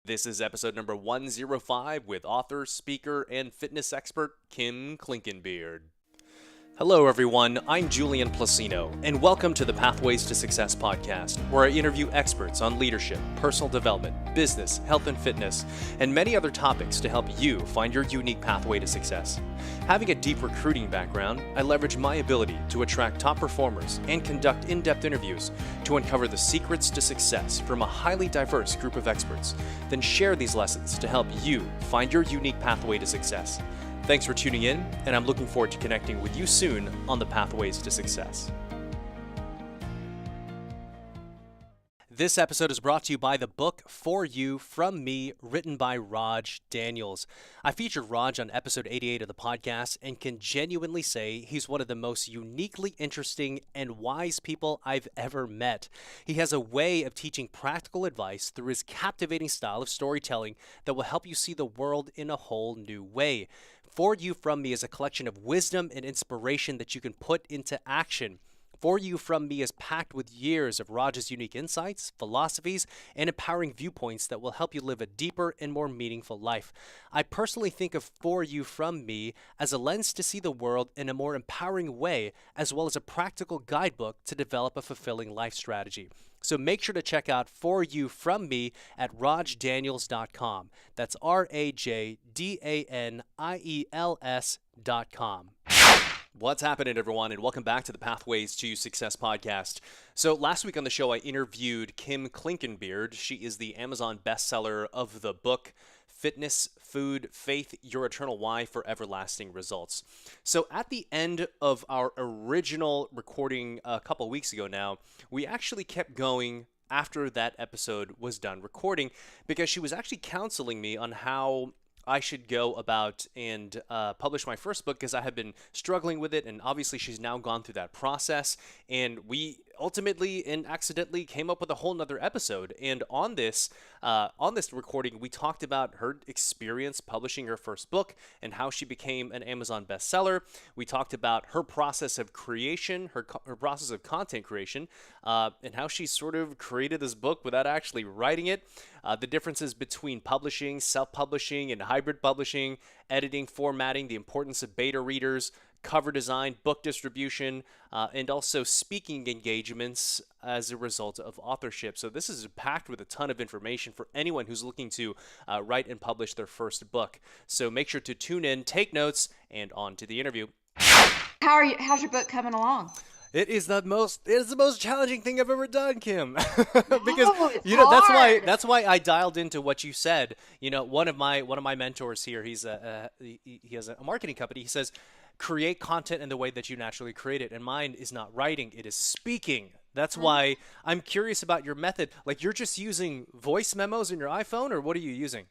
This is episode number 105 with author, speaker, and fitness expert Kim Clinkenbeard. Hello everyone, I'm Julian Placino, and welcome to the Pathways to Success podcast, where I interview experts on leadership, personal development, business, health and fitness, and many other topics to help you find your unique pathway to success. Having a deep recruiting background, I leverage my ability to attract top performers and conduct in-depth interviews to uncover the secrets to success from a highly diverse group of experts, then share these lessons to help you find your unique pathway to success. Thanks for tuning in, and I'm looking forward to connecting with you soon on the Pathways to Success. This episode is brought to you by the book For You From Me, written by Raj Daniels. I featured Raj on episode 88 of the podcast and can genuinely say he's one of the most uniquely interesting and wise people I've ever met. He has a way of teaching practical advice through his captivating style of storytelling that will help you see the world in a whole new way. For You From Me is a collection of wisdom and inspiration that you can put into action. For You From Me is packed with years of Raj's unique insights, philosophies, and empowering viewpoints that will help you live a deeper and more meaningful life. I personally think of For You From Me as a lens to see the world in a more empowering way, as well as a practical guidebook to develop a fulfilling life strategy. So make sure to check out For You From Me at rajdaniels.com. That's RAJDANIELS.com. What's happening, everyone, and welcome back to the Pathways to Success podcast. So last week on the show, I interviewed Kim Clinkenbeard. She is the Amazon bestseller of the book Fitness, Food, Faith, Your Eternal Why for Everlasting Results. So at the end of our original recording a couple weeks ago now, we actually kept going after that episode was done recording because she was actually counseling me on how I should go about and publish my first book because I have been struggling with it, and obviously she's now gone through that process, and we ultimately and accidentally came up with a whole nother episode. And on this recording, we talked about her experience publishing her first book and how she became an Amazon bestseller. We talked about her process of creation, her process of content creation, and how she sort of created this book without actually writing it. The differences between publishing, self-publishing, and hybrid publishing, editing, formatting, the importance of beta readers, cover design, book distribution, and also speaking engagements as a result of authorship. So this is packed with a ton of information for anyone who's looking to write and publish their first book. So make sure to tune in, take notes, and on to the interview. How are you? How's your book coming along? It is the most challenging thing I've ever done, Kim. Because hard. that's why I dialed into what you said. You know, one of my mentors here, he has a marketing company. He says, create content in the way that you naturally create it. And mine is not writing, it is speaking. That's why I'm curious about your method. Like, you're just using voice memos in your iPhone, or what are you using?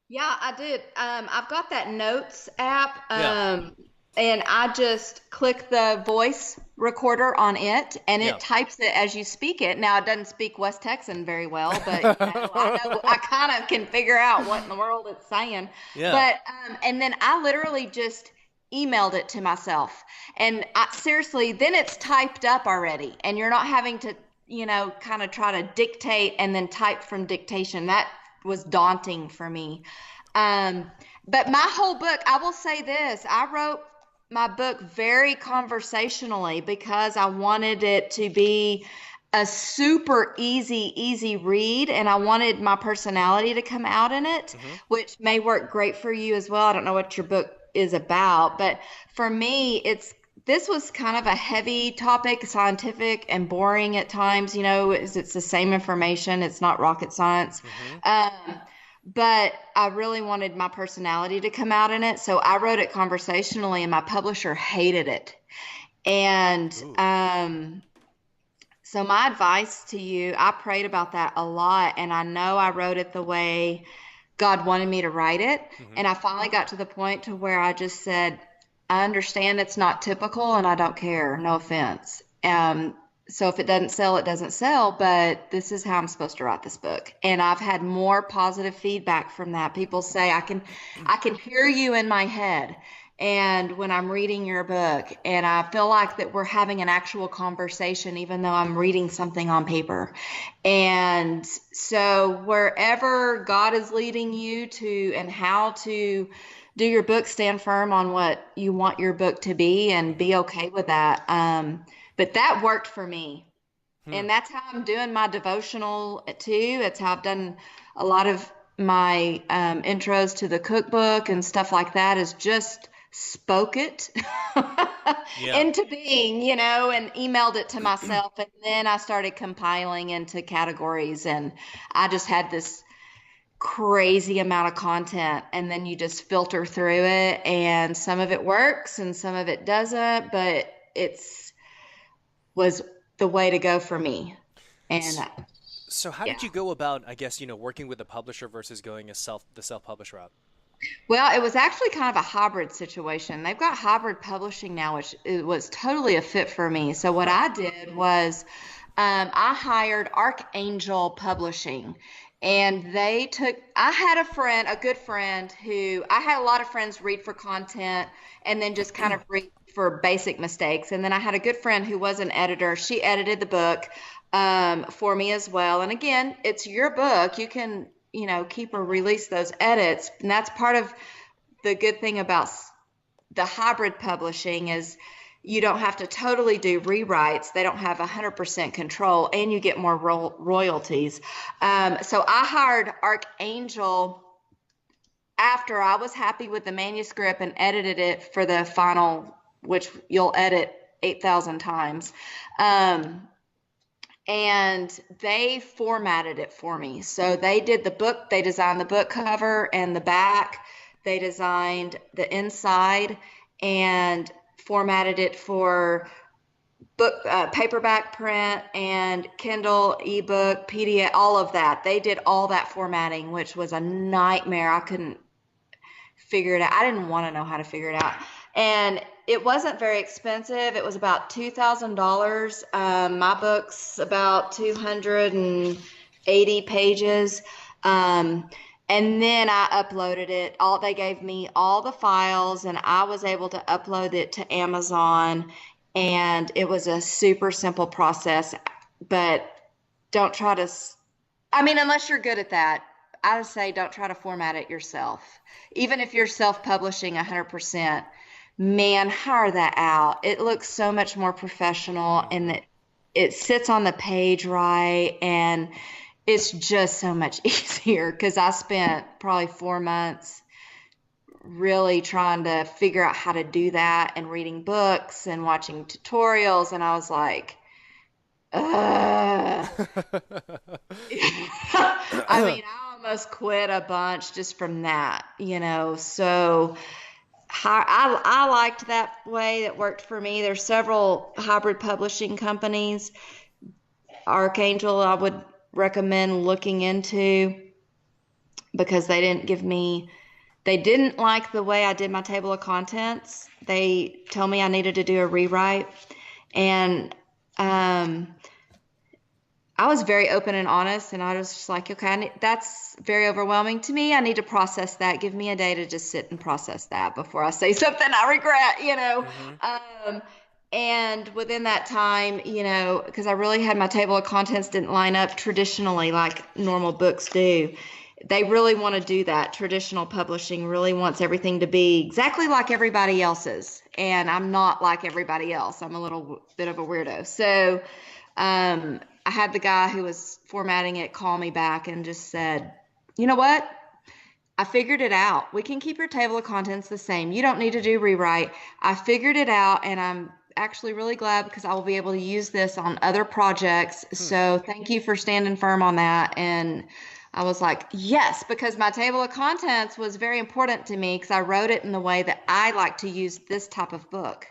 Yeah, I did. I've got that Notes app. Yeah. And I just click the voice recorder on it, and it types it as you speak it. Now, it doesn't speak West Texan very well, but I kind of can figure out what in the world it's saying. Yeah. But and then I literally just emailed it to myself, and seriously, then it's typed up already, and you're not having to, kind of try to dictate and then type from dictation. That was daunting for me. But my whole book, I will say this, I wrote my book very conversationally because I wanted it to be a super easy read, and I wanted my personality to come out in it, which may work great for you as well. I don't know what your book is about, but for me, this was kind of a heavy topic, scientific and boring at times. It's the same information. It's not rocket science. But I really wanted my personality to come out in it. So I wrote it conversationally, and my publisher hated it. And so my advice to you, I prayed about that a lot. And I know I wrote it the way God wanted me to write it. And I finally got to the point to where I just said, I understand it's not typical, and I don't care. No offense. So if it doesn't sell, it doesn't sell, but this is how I'm supposed to write this book. And I've had more positive feedback from that. People say, I can hear you in my head. and when I'm reading your book, and I feel like that we're having an actual conversation, even though I'm reading something on paper. And so wherever God is leading you to and how to do your book, stand firm on what you want your book to be and be okay with that. But that worked for me. Hmm. And that's how I'm doing my devotional too. It's how I've done a lot of my intros to the cookbook and stuff like that, is just spoke it Yeah. into being, and emailed it to myself. And then I started compiling into categories, and I just had this crazy amount of content, and then you just filter through it, and some of it works and some of it doesn't, but it's was the way to go for me. And So how yeah. did you go about, I guess, working with a publisher versus going the self-published route? Well, it was actually kind of a hybrid situation. They've got hybrid publishing now, which it was totally a fit for me. So what Huh. I did was I hired Archangel Publishing, and I had a good friend who, I had a lot of friends read for content and then just kind of read for basic mistakes. And then I had a good friend who was an editor. She edited the book for me as well. And again, it's your book. You can, keep or release those edits. And that's part of the good thing about the hybrid publishing, is you don't have to totally do rewrites. They don't have 100% control, and you get more royalties. So I hired Archangel after I was happy with the manuscript and edited it for the final, which you'll edit 8,000 times. And they formatted it for me. So they did the book, they designed the book cover and the back, they designed the inside, and formatted it for book, paperback print and Kindle, ebook, PDF, all of that. They did all that formatting, which was a nightmare. I couldn't figure it out. I didn't want to know how to figure it out. And it wasn't very expensive. It was about $2,000. My book's about 280 pages. And then I uploaded it. They gave me all the files, and I was able to upload it to Amazon. And it was a super simple process. But don't try to, unless you're good at that, I would say don't try to format it yourself. Even if you're self-publishing 100%, man, hire that out. It looks so much more professional, and it sits on the page right, and it's just so much easier, because I spent probably 4 months really trying to figure out how to do that, and reading books and watching tutorials, and I was like, I I almost quit a bunch just from that, So I liked that way. That worked for me. There's several hybrid publishing companies. Archangel, I would recommend looking into, because they didn't like the way I did my table of contents. They told me I needed to do a rewrite, and I was very open and honest, and I was just like, okay, that's very overwhelming to me. I need to process that. Give me a day to just sit and process that before I say something I regret, And within that time, because I really had my table of contents didn't line up traditionally like normal books do. They really want to do that. Traditional publishing really wants everything to be exactly like everybody else's. And I'm not like everybody else. I'm a little bit of a weirdo. So, I had the guy who was formatting it call me back and just said, you know what? I figured it out. We can keep your table of contents the same. You don't need to do rewrite. I figured it out, and I'm actually really glad, because I will be able to use this on other projects. So thank you for standing firm on that. And I was like, yes, because my table of contents was very important to me, because I wrote it in the way that I like to use this type of book.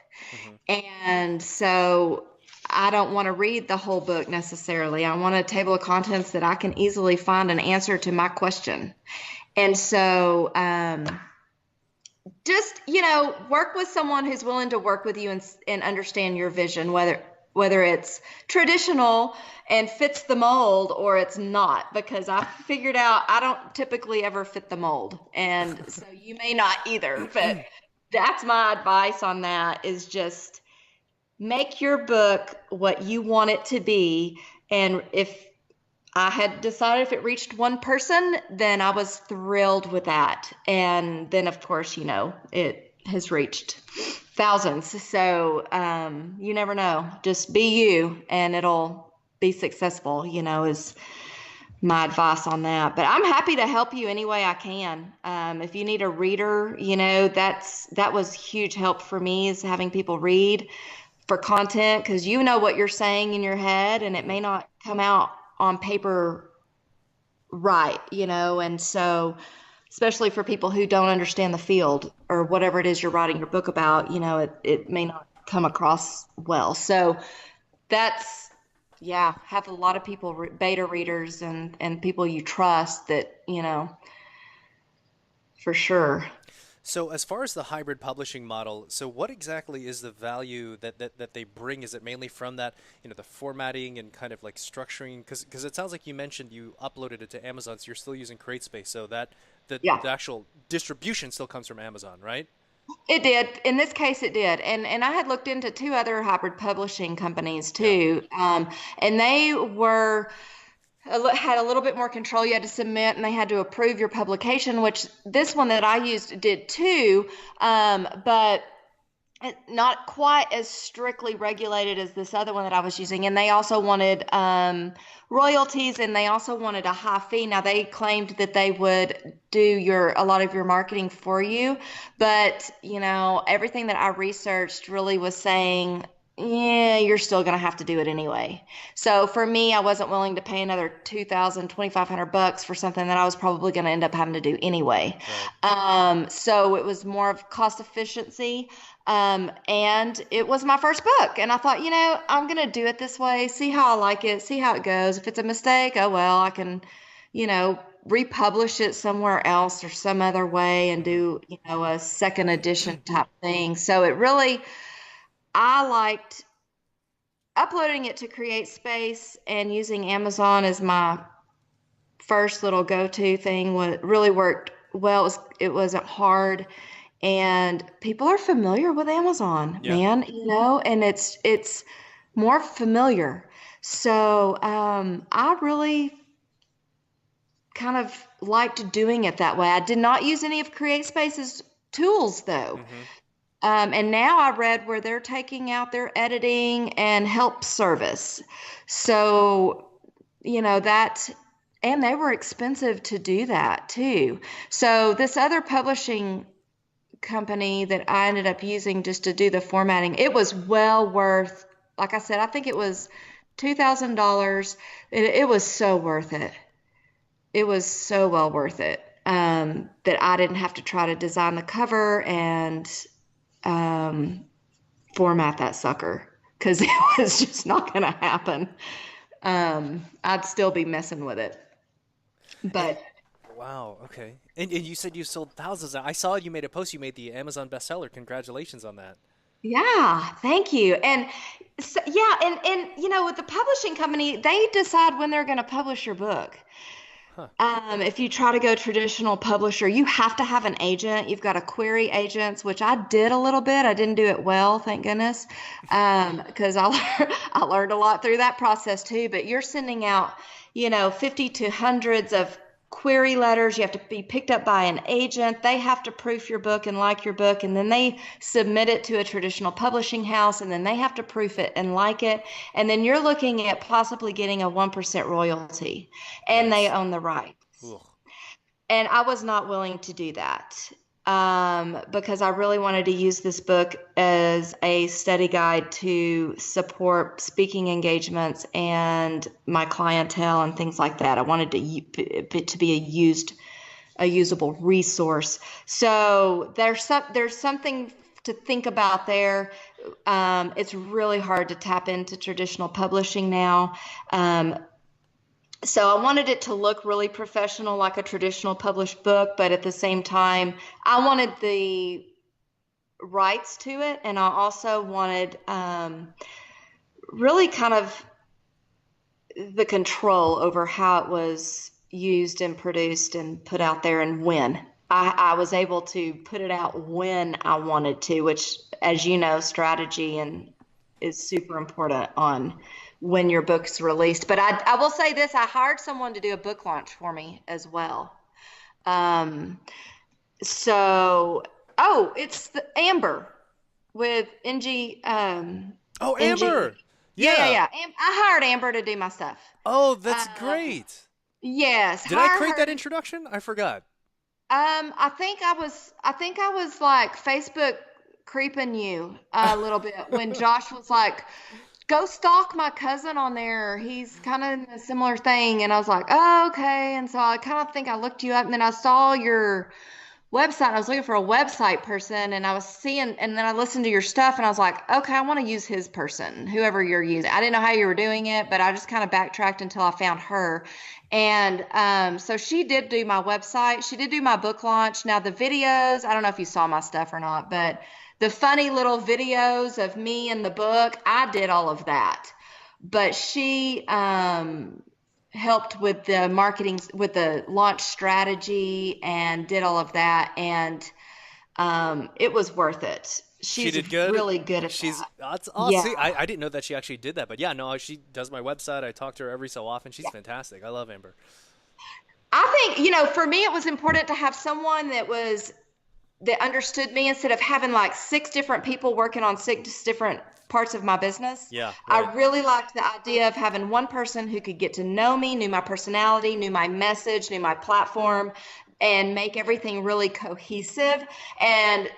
And so I don't want to read the whole book necessarily. I want a table of contents that I can easily find an answer to my question. And so just, work with someone who's willing to work with you and understand your vision, whether it's traditional and fits the mold or it's not, because I figured out I don't typically ever fit the mold. And so you may not either, but That's my advice on that, is just make your book what you want it to be. And if I had decided if it reached one person, then I was thrilled with that. And then, of course, it has reached thousands. So you never know. Just be you and it'll be successful, is my advice on that. But I'm happy to help you any way I can. If you need a reader, that was huge help for me, is having people read for content, because you know what you're saying in your head and it may not come out on paper right, and so especially for people who don't understand the field or whatever it is you're writing your book about, it may not come across well. So that's, yeah, have a lot of people, beta readers and people you trust that, for sure. So as far as the hybrid publishing model, so what exactly is the value that they bring? Is it mainly from that, the formatting and kind of like structuring? Because it sounds like you mentioned you uploaded it to Amazon, so you're still using CreateSpace, so that Yeah, the actual distribution still comes from Amazon, right? it did. In this case, it did. And I had looked into two other hybrid publishing companies Yeah. too. And they had a little bit more control. You had to submit and they had to approve your publication, which this one that I used did too, but not quite as strictly regulated as this other one that I was using. And they also wanted royalties, and they also wanted a high fee. Now they claimed that they would do a lot of your marketing for you, but everything that I researched really was saying, yeah, you're still going to have to do it anyway. So for me, I wasn't willing to pay another 2,000, 2,500 bucks for something that I was probably going to end up having to do anyway. Right. So it was more of cost efficiency. And it was my first book. And I thought, I'm going to do it this way, see how I like it, see how it goes. If it's a mistake, oh, well, I can, republish it somewhere else or some other way and Hmm. do, a second edition type thing. So I liked uploading it to CreateSpace and using Amazon as my first little go-to thing. What really worked well, it wasn't hard, and people are familiar with Amazon, Yeah. man, and it's more familiar. So I really kind of liked doing it that way. I did not use any of CreateSpace's tools though. Hmm. And now I read where they're taking out their editing and help service. So, that, and they were expensive to do that too. So this other publishing company that I ended up using just to do the formatting, it was well worth, like I said, I think it was $2,000. It was so worth it. It was so well worth it, that I didn't have to try to design the cover and um, format that sucker, because it was just not going to happen. I'd still be messing with it. And But wow, okay. And you said you sold thousands. I saw you made a post. You made the Amazon bestseller. Congratulations on that. yeah, thank you. And so, yeah, and with the publishing company, they decide when they're going to publish your book. Huh. If you try to go traditional publisher, you have to have an agent. You've got to query agents, which I did a little bit. I didn't do it well, thank goodness, because I learned a lot through that process too. But you're sending out, 50 to hundreds of query letters. You have to be picked up by an agent. They have to proof your book and like your book, and then they submit it to a traditional publishing house, and then they have to proof it and like it. And then you're looking at possibly getting a 1% royalty, and they Yikes. own the rights. Ugh. And I was not willing to do that, because I really wanted to use this book as a study guide to support speaking engagements and my clientele and things like that. I wanted it to be a usable resource. So there's something to think about there. It's really hard to tap into traditional publishing now. So I wanted it to look really professional, like a traditional published book, but at the same time, I wanted the rights to it, and I also wanted really kind of the control over how it was used and produced and put out there and when. I was able to put it out when I wanted to, which, as you know, strategy and is super important on when your book's released. But I will say this, I hired someone to do a book launch for me as well. Um, so, oh, it's the Amber with NG, Oh, NG. Amber. Yeah. Yeah. I hired Amber to do my stuff. Oh, that's Uh, great. yes, Did I hire create that her. introduction? I forgot. I think I was like Facebook creeping you a little bit when Josh was like, go stalk my cousin on there. He's kind of in a similar thing. And I was like, oh, okay. And so I kind of think I looked you up and then I saw your website. I was looking for a website person and I was seeing, and then I listened to your stuff and I was like, okay, I want to use his person, whoever you're using. I didn't know how you were doing it, but I just kind of backtracked until I found her. And so she did do my website. She did do my book launch. Now, the videos, I don't know if you saw my stuff or not, but the funny little videos of me in the book, I did all of that. But she helped with the marketing, with the launch strategy, and did all of that. And it was worth it. She She's did good. really good at She's that. that's Yeah. see, I didn't know that she actually did that, but yeah, no, she does my website. I talk to her every so often. She's fantastic. I love Amber. I think, for me, it was important to have someone that understood me instead of having like six different people working on six different parts of my business. Yeah, right. I really liked the idea of having one person who could get to know me, knew my personality, knew my message, knew my platform, and make everything really cohesive. And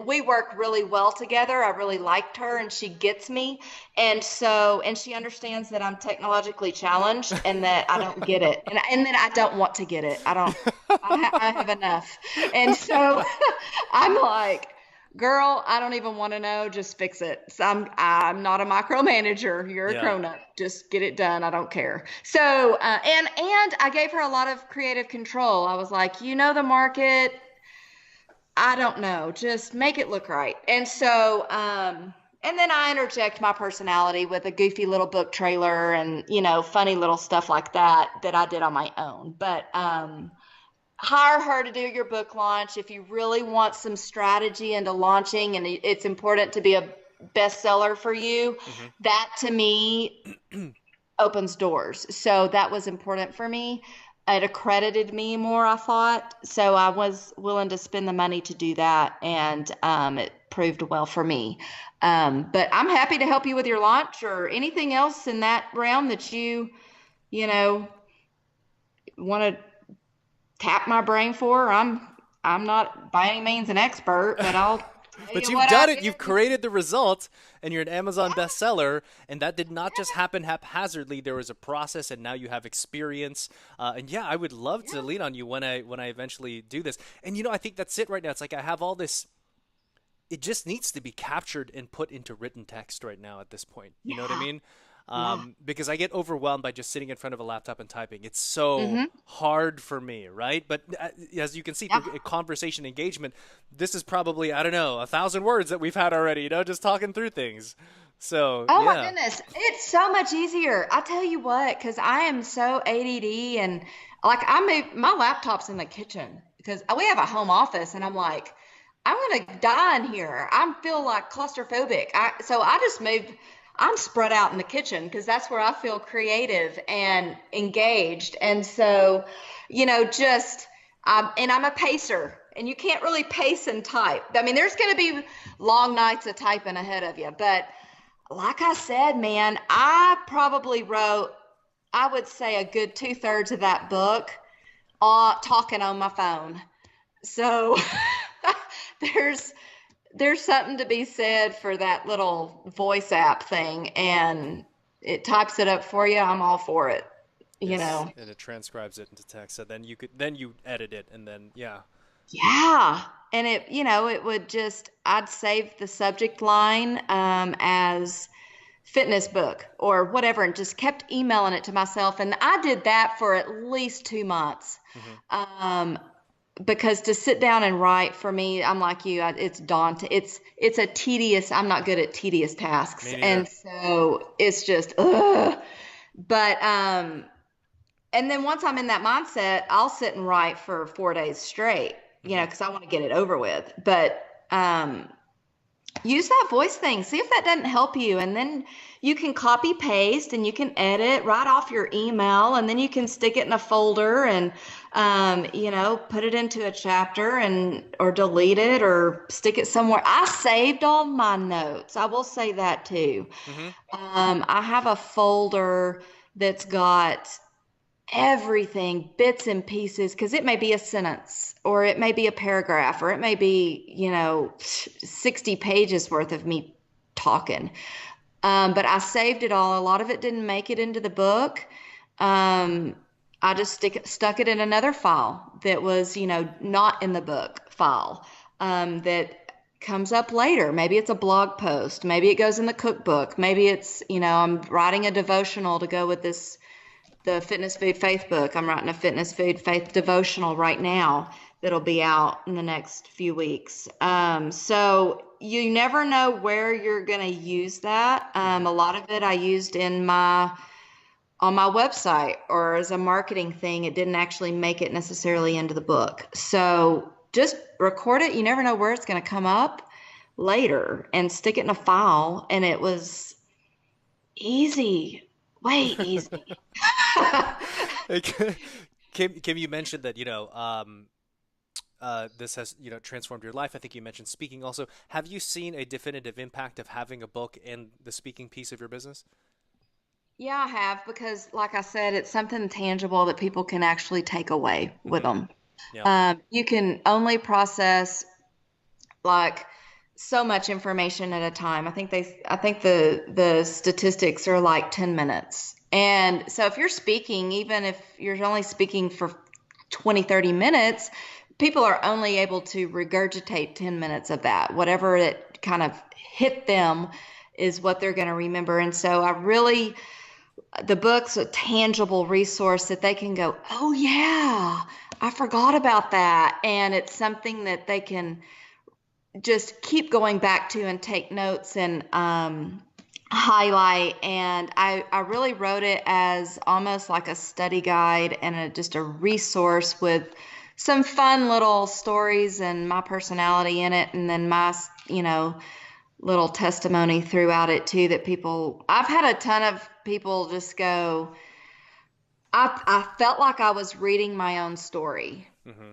we work really well together. I really liked her and she gets me. And she understands that I'm technologically challenged and that I don't get it. And that I don't want to get it. I have enough. And so I'm like, girl, I don't even want to know. Just fix it. So I'm not a micromanager. You're a Yeah. grown up. Just get it done. I don't care. So and I gave her a lot of creative control. I was like, the market. I don't know. Just make it look right. And so and then I interject my personality with a goofy little book trailer and funny little stuff like that I did on my own. But hire her to do your book launch if you really want some strategy into launching and it's important to be a bestseller for you. Hmm. That to me opens doors. So that was important for me. It accredited me more, I thought. So I was willing to spend the money to do that, and it proved well for me. But I'm happy to help you with your launch or anything else in that realm that you know, want to tap my brain for. I'm not by any means an expert, but I'll tell But you you've what I done it. did. You've created the result, and you're an Amazon Yeah, bestseller. And that did not just happen haphazardly. There was a process, and now you have experience. And yeah, I would love to yeah, lean on you when I eventually do this. And I think that's it right now. It's like I have all this. It just needs to be captured and put into written text right now at this point. You know what I yeah, mean? yeah. Because I get overwhelmed by just sitting in front of a laptop and typing. It's so Mm-hmm. hard for me, right? But as you can see Yeah. through conversation engagement, this is probably, I don't know, 1,000 words that we've had already, just talking through things. So, Oh my yeah. goodness, it's so much easier. I tell you what, because I am so ADD and like my laptop's in the kitchen because we have a home office and I'm like, I'm gonna die in here. I feel like claustrophobic. So I just moved. I'm spread out in the kitchen because that's where I feel creative and engaged. And so, just and I'm a pacer, and you can't really pace and type. I mean, there's going to be long nights of typing ahead of you, but like I said, man, I probably wrote, I would say a good two-thirds of that book talking on my phone. So there's there's something to be said for that little voice app thing, and it types it up for you. I'm all for it, you Yes, know. and it transcribes it into text. So then you edit it, and then yeah. Yeah. And it would just, I'd save the subject line as fitness book or whatever and just kept emailing it to myself. And I did that for at least 2 months. Hmm. Um, because to sit down and write for me, I'm like you, it's daunting. It's a tedious, I'm not good at tedious tasks. Me neither. And so it's just, ugh. But And then once I'm in that mindset, I'll sit and write for 4 days straight, Hmm. because I want to get it over with. But use that voice thing. See if that doesn't help you. And then you can copy paste and you can edit right off your email, and then you can stick it in a folder and put it into a chapter and or delete it or stick it somewhere. I saved all my notes. I will say that too. Hmm. I have a folder that's got everything, bits and pieces, because it may be a sentence or it may be a paragraph or it may be, 60 pages worth of me talking. But I saved it all. A lot of it didn't make it into the book. Um, I just stuck it in another file that was, not in the book file, that comes up later. Maybe it's a blog post. Maybe it goes in the cookbook. Maybe it's, I'm writing a devotional to go with the Fitness Food Faith book. I'm writing a Fitness Food Faith devotional right now that'll be out in the next few weeks. So you never know where you're going to use that. Hmm. A lot of it I used on my website or as a marketing thing. It didn't actually make it necessarily into the book. So just record it. You never know where it's going to come up later, and stick it in a file. And it was easy, way easy. Kim, you mentioned that, this has, transformed your life. I think you mentioned speaking also. Have you seen a definitive impact of having a book in the speaking piece of your business? Yeah, I have, because like I said, it's something tangible that people can actually take away with Hmm. them. Yeah. You can only process like so much information at a time. I think the statistics are like 10 minutes. And so if you're speaking, even if you're only speaking for 20, 30 minutes, people are only able to regurgitate 10 minutes of that. Whatever it kind of hit them is what they're going to remember. And so the book's a tangible resource that they can go, oh yeah, I forgot about that. And it's something that they can just keep going back to and take notes and highlight. And I really wrote it as almost like a study guide and just a resource with some fun little stories and my personality in it. And then my, little testimony throughout it too, that I've had a ton of people just go, I felt like I was reading my own story. Hmm.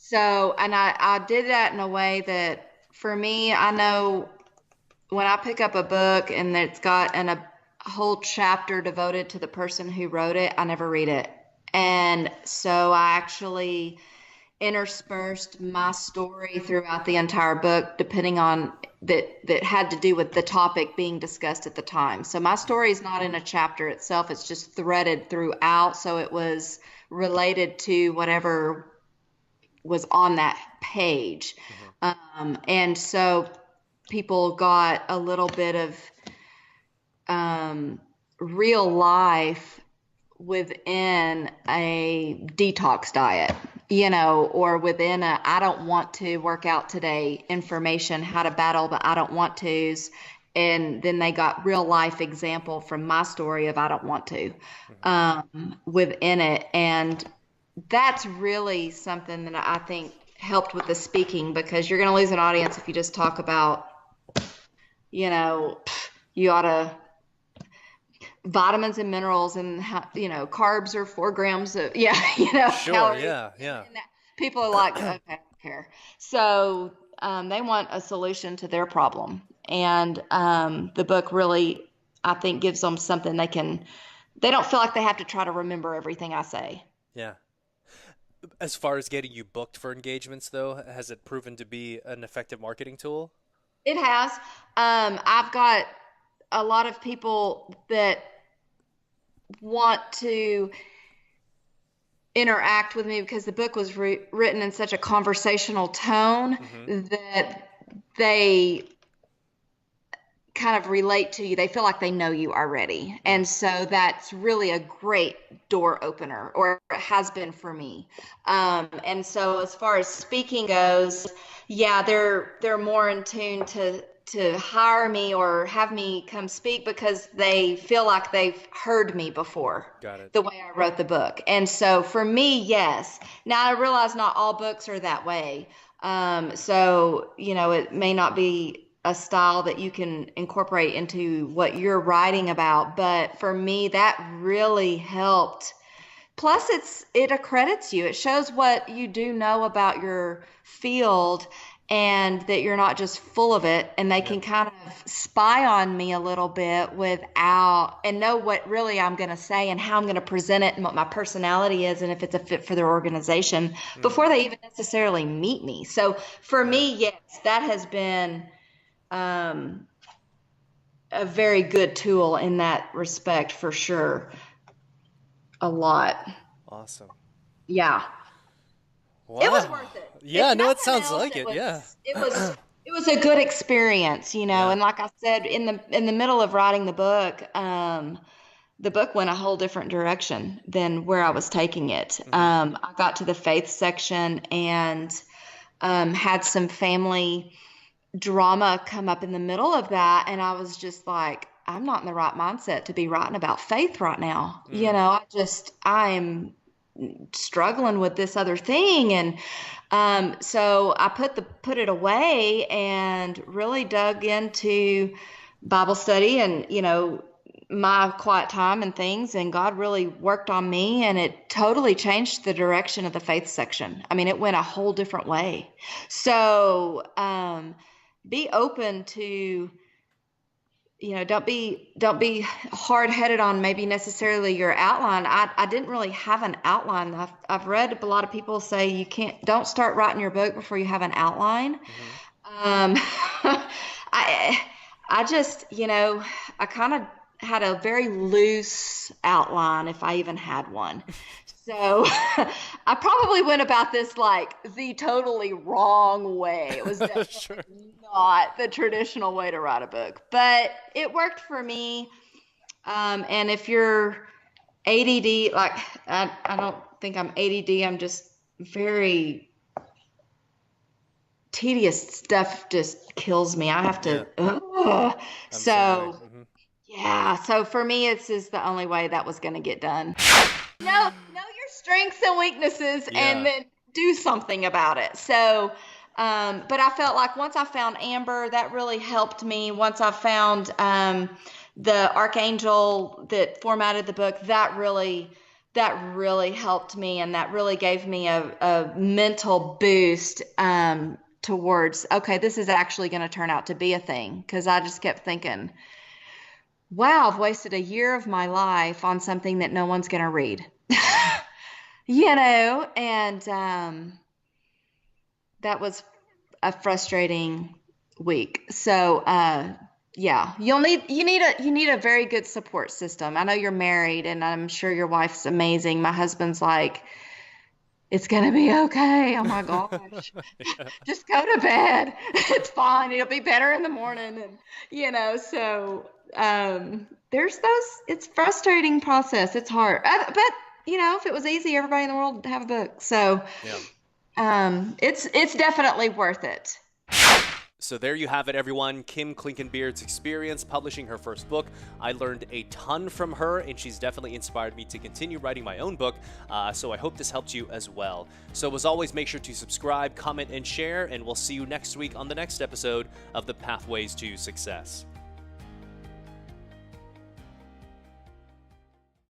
So, and I did that in a way that for me, I know when I pick up a book and it's got a whole chapter devoted to the person who wrote it, I never read it. And so I actually interspersed my story throughout the entire book, depending on that had to do with the topic being discussed at the time. So my story is not in a chapter itself, it's just threaded throughout. So it was related to whatever was on that page. Hmm. And so people got a little bit of real life within a detox diet, or within a I don't want to work out today information, how to battle the I don't want tos. And then they got real life example from my story of I don't want to Hmm. within it. And that's really something that I think helped with the speaking, because you're going to lose an audience if you just talk about, you ought to vitamins and minerals and how, carbs are 4 grams of Sure. calories. Yeah. Yeah. And that, people are like, okay, I don't care. So they want a solution to their problem, and the book really, I think, gives them something they don't feel like they have to try to remember everything I say. Yeah. As far as getting you booked for engagements, though, has it proven to be an effective marketing tool? It has. I've got a lot of people that want to interact with me because the book was written in such a conversational tone Hmm. that they kind of relate to you. They feel like they know you already. And so that's really a great door opener, or it has been for me. And so as far as speaking goes, yeah, they're more in tune to hire me or have me come speak because they feel like they've heard me before. Got it. The way I wrote the book. And so for me, yes. Now I realize not all books are that way. So, it may not be a style that you can incorporate into what you're writing about, but for me, that really helped. Plus, it accredits you. It shows what you do know about your field and that you're not just full of it, and they can kind of spy on me a little bit and know what really I'm going to say and how I'm going to present it and what my personality is and if it's a fit for their organization before they even necessarily meet me. So for me, yes, that has been a very good tool in that respect for sure. A lot. Awesome. Yeah. Wow. It was worth it. Yeah, no, it sounds like it. Yeah. It was a good experience, and like I said, in the middle of writing the book went a whole different direction than where I was taking it. I got to the faith section and had some family drama come up in the middle of that, and I was just like, I'm not in the right mindset to be writing about faith right now. I am struggling with this other thing. And so I put it away and really dug into Bible study and, my quiet time and things. And God really worked on me, and it totally changed the direction of the faith section. I mean, it went a whole different way. So be open to, don't be hard-headed on maybe necessarily your outline. I didn't really have an outline. I've read a lot of people say don't start writing your book before you have an outline. I just, I kind of had a very loose outline, if I even had one. So I probably went about this like the totally wrong way. It was definitely not the traditional way to write a book, but it worked for me. And if you're ADD, like I don't think I'm ADD, I'm just very tedious stuff just kills me. I have to, so for me, it's just the only way that was going to get done. Know your strengths and weaknesses and then do something about it. So, but I felt like once I found Amber, that really helped me. Once I found the Archangel that formatted the book, that really helped me, and that really gave me a mental boost towards, okay, this is actually going to turn out to be a thing. Because I just kept thinking, wow, I've wasted a year of my life on something that no one's going to read. And that was a frustrating week. So, you need a very good support system. I know you're married, and I'm sure your wife's amazing. My husband's like, it's going to be okay. Oh my gosh. Just go to bed. It's fine. It'll be better in the morning. And, so, there's it's frustrating process. It's hard, but if it was easy, everybody in the world would have a book. So, it's definitely worth it. So there you have it, everyone. Kim Clinkenbeard's experience publishing her first book. I learned a ton from her, and she's definitely inspired me to continue writing my own book. So I hope this helped you as well. So as always, make sure to subscribe, comment, and share, and we'll see you next week on the next episode of The Pathways to Success.